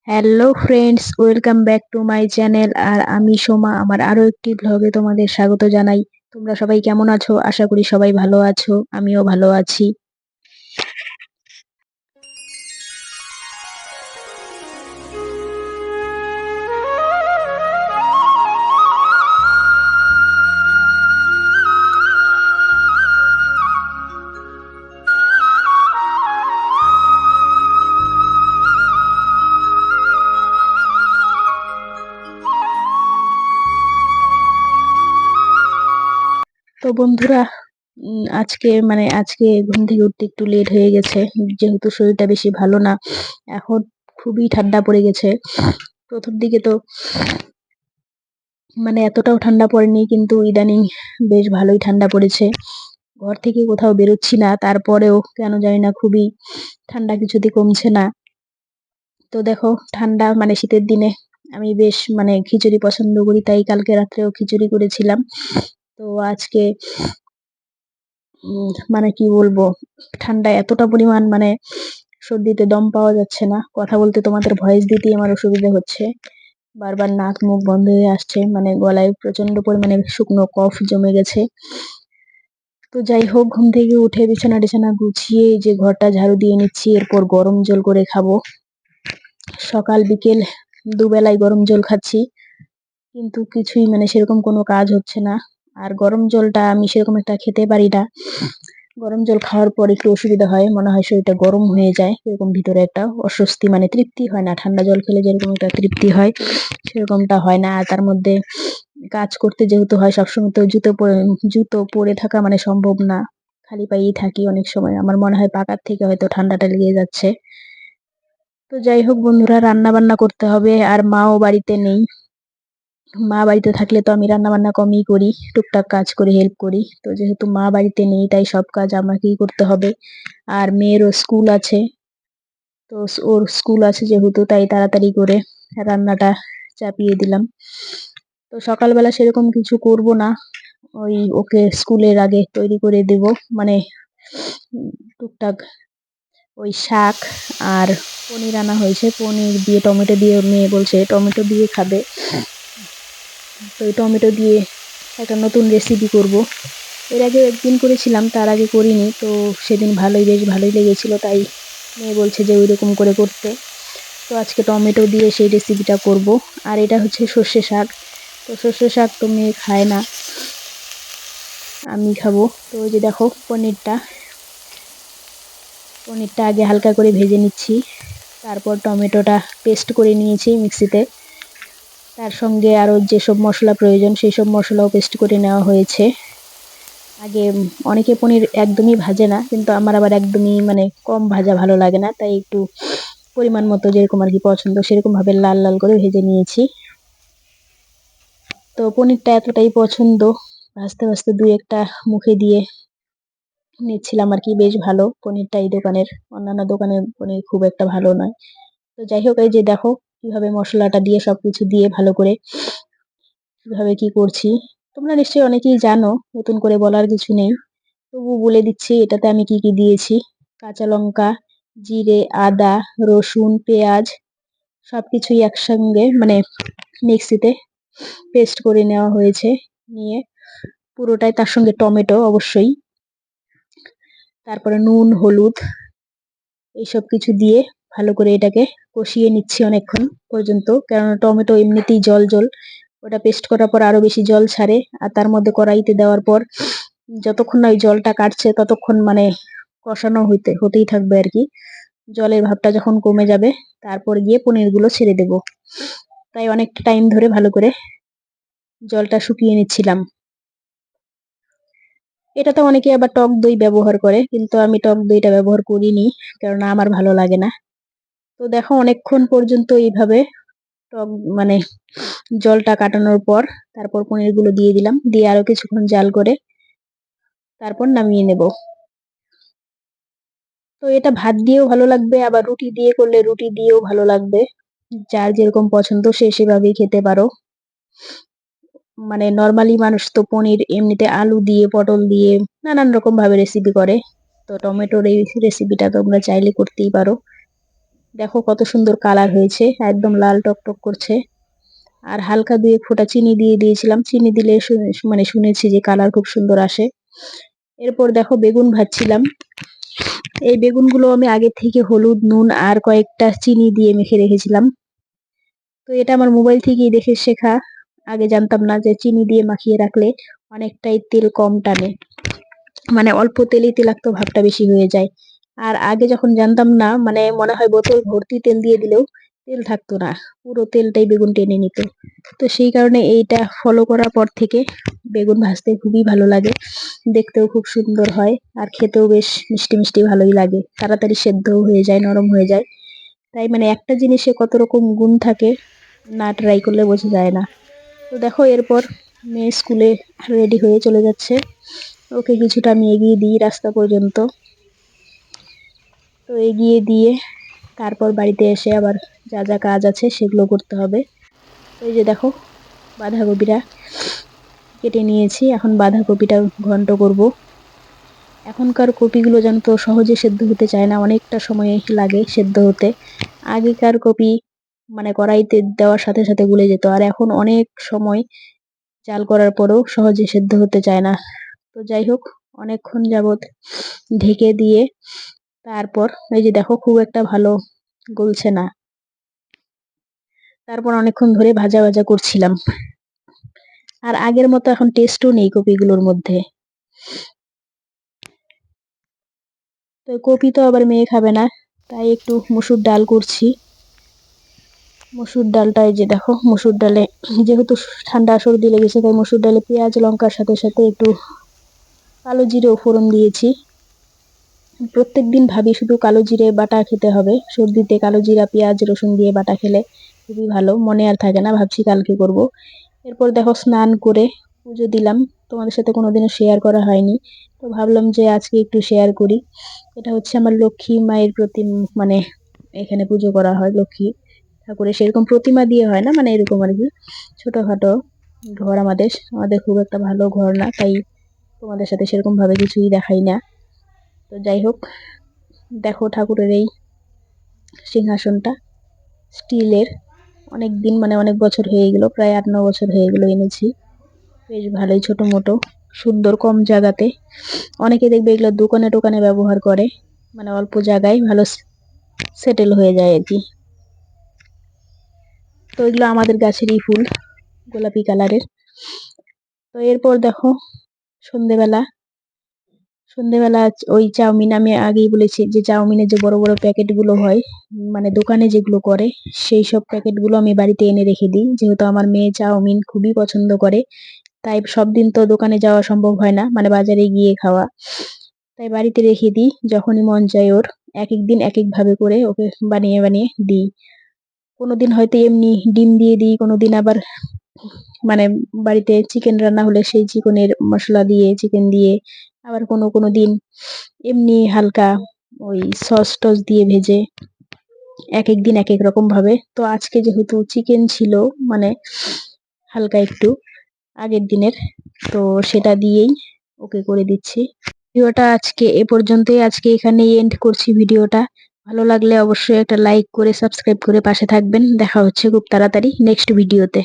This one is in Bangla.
Hello friends, welcome back to my channel. আর আমি সোমা, আমার আরো একটি ব্লগে তোমাদের স্বাগত জানাই। তোমরা সবাই কেমন আছো? আশা করি সবাই ভালো আছো, আমিও ভালো আছি। তো বন্ধুরা, আজকে ঘুম থেকে উঠতে একটু লেট হয়ে গেছে, যেহেতু শরীরটা বেশি ভালো না। এখন খুবই ঠান্ডা পড়ে গেছে। প্রথম দিকে তো এতটাও ঠান্ডা পড়েনি, কিন্তু ইদানিং বেশ ভালোই ঠান্ডা পড়েছে। ঘর থেকে কোথাও বেরোচ্ছি না, তারপরেও কেন জানি না খুবই ঠান্ডা কিছুতে কমছে না। তো দেখো, ঠান্ডা শীতের দিনে আমি বেশ খিচুড়ি পছন্দ করি, তাই কালকে রাত্রেও খিচুড়ি করেছিলাম। তো আজকে কি বলবো, ঠান্ডায় এতটা পরিমাণ সর্দিতে দম পাওয়া যাচ্ছে না। কথা বলতে তোমাদের ভয়েস দিতেই আমার অসুবিধা হচ্ছে, বারবার নাক মুখ বন্ধ হয়ে আসছে, গলায় প্রচন্ড পরিমাণে শুকনো কফ জমে গেছে। তো যাই হোক, ঘুম থেকে উঠে বিছানা টিছানা গুছিয়ে এই যে ঘরটা ঝাড়ু দিয়ে নিচ্ছি, এরপর গরম জল করে খাবো। সকাল বিকেল দুবেলায় গরম জল খাচ্ছি, কিন্তু কিছুই সেরকম কোনো কাজ হচ্ছে না। আর গরম জলটা আমি সেরকম একটা খেতে পারি না। গরম জল খাওয়ার পর একটু অসুবিধা হয়, মনে হয় শরীরটা গরম হয়ে যায়, এরকম ভিতরে একটা অস্বস্তি, তৃপ্তি হয় না। ঠান্ডা জল খেলে যেরকম একটা তৃপ্তি হয়, সেরকমটা হয় না। আর তার মধ্যে কাজ করতে যেহেতু হয় সবসময়, তো জুতো পরে থাকা সম্ভব না। খালি পায়েই থাকি অনেক সময়, আমার মনে হয় পাকার থেকে হয়তো ঠান্ডাটা লেগে যাচ্ছে। তো যাই হোক বন্ধুরা, রান্না বান্না করতে হবে, আর মাও বাড়িতে নেই। মা বাড়িতে থাকলে তো আমি রান্না বান্না কমই করি, টুকটাক কাজ করে হেল্প করি। তো যেহেতু মা বাড়িতে নেই, তাই সব কাজ আমাকেই করতে হবে। আর মেয়েরও স্কুল আছে, তো ওর স্কুল আছে যেহেতু, তাই তাড়াতাড়ি করে রান্নাটা চাপিয়ে দিলাম। তো সকালবেলা সেরকম কিছু করব না, ওই ওকে স্কুলের আগে তৈরি করে দেব, টুকটাক ওই শাক আর পনির আনা হয়েছে, পনির দিয়ে টমেটো দিয়ে, মেয়ে বলছে টমেটো দিয়ে খাবে। তো টমেটো দিয়ে একটা নতুন রেসিপি করব। এর আগে একদিন করেছিলাম, তার আগে করিনি, তো সেদিন বেশ ভালোই লেগেছিল, তাই মেয়ে বলছে যে ওই রকম করে করতে। তো আজকে টমেটো দিয়ে সেই রেসিপিটা করব। আর এটা হচ্ছে সর্ষে শাক। তো সর্ষে শাক তো মেয়ে খায় না, আমি খাবো। তো ওই যে দেখো, পনিরটা আগে হালকা করে ভেজে নিচ্ছি, তারপর টমেটোটা পেস্ট করে নিয়েছি মিক্সিতে। তার সঙ্গে আরও যেসব মশলা প্রয়োজন সেই সব মশলাও পেস্ট করে নেওয়া হয়েছে। আগে অনেকে পনির একদমই ভাজে না, কিন্তু আমার আবার একদমই কম ভাজা ভালো লাগে না, তাই একটু পরিমাণ মতো যেরকম আর কি পছন্দ সেরকম ভাবে লাল লাল করে ভেজে নিয়েছি। তো পনিরটা এতটাই পছন্দ, ভাজতে ভাজতে দুই একটা মুখে দিয়ে নিচ্ছিলাম আর কি। বেশ ভালো পনিরটা এই দোকানের, অন্যান্য দোকানের পনির খুব একটা ভালো নয়। তো যাই হোক, এই যে দেখো কিভাবে মশলাটা দিয়ে সবকিছু দিয়ে ভালো করে কিভাবে কি করছি। তোমরা নিশ্চয়ই অনেকেই জানো, নতুন করে বলার কিছু নেই, তবু বলে দিচ্ছি এটাতে আমি কি কি দিয়েছি। কাঁচা লঙ্কা, জিরে, আদা, রসুন, পেঁয়াজ সবকিছুই একসঙ্গে মিক্সিতে পেস্ট করে নেওয়া হয়েছে। নিয়ে পুরোটাই, তার সঙ্গে টমেটো অবশ্যই, তারপরে নুন, হলুদ, এইসব কিছু দিয়ে ভালো করে এটাকে কষিয়ে নিচ্ছি অনেকক্ষণ পর্যন্ত, কেননা টমেটো এমনিতেই জল জল, ওটা পেস্ট করার পর আরো বেশি জল ছাড়ে। আর তার মধ্যে কড়াইতে দেওয়ার পর যতক্ষণ না ওই জলটা কাটছে ততক্ষণ কষানো হতেই থাকবে আর কি। জলের ভাবটা যখন কমে যাবে, তারপর গিয়ে পনিরগুলো ছেড়ে দেব। তাই অনেকটা টাইম ধরে ভালো করে জলটা শুকিয়ে নিচ্ছিলাম। এটাতে অনেকে আবার টক দই ব্যবহার করে, কিন্তু আমি টক দইটা ব্যবহার করিনি, কেননা আমার ভালো লাগে না। তো দেখো, অনেকক্ষণ পর্যন্ত এইভাবে টক জলটা কাটানোর পর তারপর পনিরগুলো দিয়ে দিলাম, দিয়ে আরো কিছুক্ষণ জাল করে তারপর নামিয়ে নেব। তো এটা ভাত দিয়েও ভালো লাগবে, আবার রুটি দিয়ে করলে রুটি দিয়েও ভালো লাগবে, যার যেরকম পছন্দ সে সেভাবেই খেতে পারো। নর্মালি মানুষ তো পনির এমনিতে আলু দিয়ে, পটল দিয়ে নানান রকম ভাবে রেসিপি করে। তো টমেটোর এই রেসিপিটা তোমরা চাইলে করতেই পারো, দেখো কত সুন্দর কালার হয়েছে, একদম লাল টকটক করছে। আর হালকা 2-1 ফোঁটা চিনি দিয়ে দিয়েছিলাম, চিনি দিলে মানে শুনেছি যে কালার খুব সুন্দর আসে। এরপর দেখো বেগুন ভাজছিলাম। এই বেগুনগুলো আমি আগে থেকে হলুদ, নুন আর কয়েকটা চিনি দিয়ে মেখে রেখেছিলাম। তো এটা আমার মোবাইল থেকেই দেখে শেখা। আগে জানতাম না যে চিনি দিয়ে মাখিয়ে রাখলে অনেকটাই তেল কম টানে, মানে অল্প তেলেই তেলাক্ত ভাবটা বেশি হয়ে যায়। আর আগে যখন জানতাম না, মানে মনে হয় বোতল ভর্তি তেল দিয়ে দিলেও তেল থাকতো না, পুরো তেলটাই বেগুন টেনে নিত। তো সেই কারণে এইটা ফলো করার পর থেকে বেগুন ভাজতে খুবই ভালো লাগে, দেখতেও খুব সুন্দর হয় আর খেতেও বেশ মিষ্টি মিষ্টি ভালোই লাগে, তাড়াতাড়ি সেদ্ধও হয়ে যায়, নরম হয়ে যায়। তাই মানে একটা জিনিসে কত রকম গুণ থাকে, না ট্রাই করলে বোঝা যায় না। তো দেখো এরপর মেয়ে স্কুলে রেডি হয়ে চলে যাচ্ছে, ওকে কিছুটা আমি এগিয়ে দিই রাস্তা পর্যন্ত। তো এগিয়ে দিয়ে তারপর বাড়িতে এসে আবার যা যা কাজ আছে সেগুলো করতে হবে। এই যে দেখো বাঁধাকপিটা কেটে নিয়েছি, এখন বাঁধাকপিটা ঘন্ট করব। এখনকার কপিগুলো যেন তো সহজে সেদ্ধ হতে চায় না, অনেকটা সময় লাগে সেদ্ধ হতে। আগেকার কপি মানে কড়াইতে দেওয়ার সাথে সাথে গলে যেত, আর এখন অনেক সময় চাল করার পরেও সহজে সেদ্ধ হতে চায় না। তো যাই হোক, অনেকক্ষণ যাবত ঢেকে দিয়ে তারপর এই যে দেখো খুব একটা ভালো গলছে না, তারপর অনেকক্ষণ ধরে ভাজা ভাজা করছিলাম। আর আগের মতো এখন টেস্টও নেই কপিগুলোর মধ্যে। তো কপি তো আবার মেয়ে খাবে না, তাই একটু মসুর ডাল করছি। মসুর ডালটা এই যে দেখো, মসুর ডালে যেহেতু ঠান্ডা সর্দি লেগেছে, তাই মসুর ডালে পেঁয়াজ লঙ্কার সাথে সাথে একটু কালো জিরেও ফোড়ন দিয়েছি। প্রত্যেকদিন ভাবি শুধু কালো জিরে বাটা খেতে হবে, সর্দিতে কালো জিরা পেঁয়াজ রসুন দিয়ে বাটা খেলে খুবই ভালো, মনে আর থাকে না, ভাবছি কালকে করব। এরপর দেখো স্নান করে পুজো দিলাম, তোমাদের সাথে কোনোদিনও শেয়ার করা হয়নি, তো ভাবলাম যে আজকে একটু শেয়ার করি। এটা হচ্ছে আমার লক্ষ্মী মায়ের প্রতি, মানে এখানে পুজো করা হয় লক্ষ্মী ঠাকুরের, সেরকম প্রতিমা দিয়ে হয় না, মানে এরকম আর কি ছোটখাটো ঘর। আমাদের আমাদের খুব একটা ভালো ঘর না, তাই তোমাদের সাথে সেরকম ভাবে কিছুই দেখাই না। তো যাই হোক, দেখো ঠাকুরের এই সিংহাসনটা স্টিলের, অনেক দিন মানে অনেক বছর হয়ে গেল, প্রায় 8-9 বছর হয়ে গেল এনেছি। বেশ ভালোই ছোট মোটো সুন্দর, কম জায়গাতে। অনেকে দেখবে এগুলো দোকানে টোকানে ব্যবহার করে, মানে অল্প জায়গায় ভালো সেটেল হয়ে যায় আর কি। তো এগুলো আমাদের গাছেরই ফুল, গোলাপি কালারের। তো এরপর দেখো সন্ধেবেলা সন্ধেবেলা ওই চাউমিন, আমি আগেই বলেছি যে চাউমিনের যে বড় বড় প্যাকেট গুলো হয়, মানে দোকানে যেগুলো করে, সেই সব প্যাকেট গুলো আমি বাড়িতে এনে রেখে দিই, যেহেতু আমার মেয়ে চাউমিন খুবই পছন্দ করে। তাই সব দিন তো দোকানে যাওয়া সম্ভব হয় না, মানে বাজারে গিয়ে খাওয়া, তাই বাড়িতে রেখে দিই, যখনই মন চায় ওর এক এক দিন এক এক ভাবে করে ওকে বানিয়ে বানিয়ে দিই। কোনোদিন হয়তো এমনি ডিম দিয়ে দিই, কোনোদিন আবার মানে বাড়িতে চিকেন রান্না হলে সেই চিকেনের মশলা দিয়ে চিকেন দিয়ে, আবার কোনো কোনো দিন এমনি হালকা ওই সস টস দিয়ে ভেজে, এক এক দিন এক এক রকম ভাবে। তো আজকে যেহেতু চিকেন ছিল, মানে হালকা একটু আগের দিনের, তো সেটা দিয়েই ওকে করে দিচ্ছি। ভিডিওটা আজকে এ পর্যন্তই, আজকে এখানেই এন্ড করছি ভিডিওটা। ভালো লাগলে অবশ্যই একটা লাইক করে সাবস্ক্রাইব করে পাশে থাকবেন। দেখা হচ্ছে খুব তাড়াতাড়ি নেক্সট ভিডিওতে।